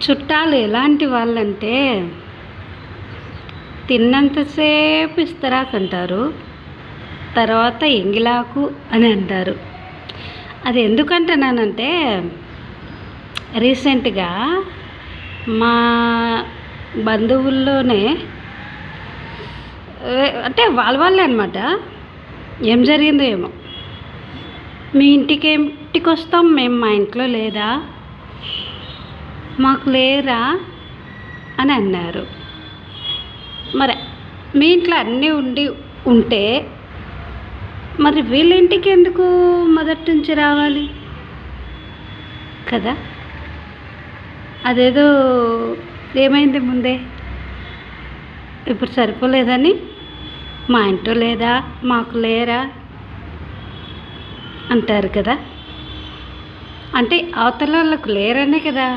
చుట్టాలు ఎలాంటి వాళ్ళంటే తిన్నంతసేపు ఇస్తరాకంటారు, తర్వాత ఎంగిలాకు అని అంటారు. అది ఎందుకంటున్నానంటే రీసెంట్గా మా బంధువుల్లోనే అంటే వాళ్ళే అనమాట. ఏం జరిగిందో ఏమో, మీ ఇంటికి వస్తాం మేము, మా ఇంట్లో లేదా, మాకు లేరా అని అన్నారు. మరి మీ ఇంట్లో అన్నీ ఉంటే మరి వీళ్ళ ఇంటికి ఎందుకు మొదటి నుంచి రావాలి కదా? అదేదో ఏమైంది ముందే, ఇప్పుడు సరిపోలేదని మా ఇంట్లో లేదా, మాకు లేరా అంటారు కదా. అంటే అవతల వాళ్ళకు లేరనే కదా,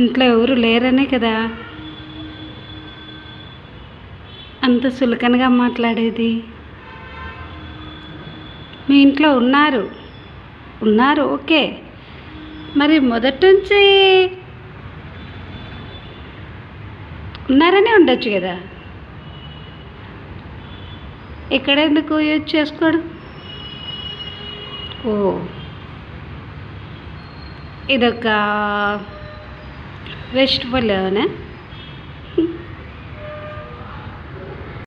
ఇంట్లో ఎవరు లేరనే కదా అంత సులకనగా మాట్లాడేది. మీ ఇంట్లో ఉన్నారు ఓకే, మరి మొదటి నుంచి ఉన్నారనే ఉండొచ్చు కదా, ఎక్కడెందుకు యూజ్ చేసుకోడు? ఓ, ఇదొక వెజిటబుల్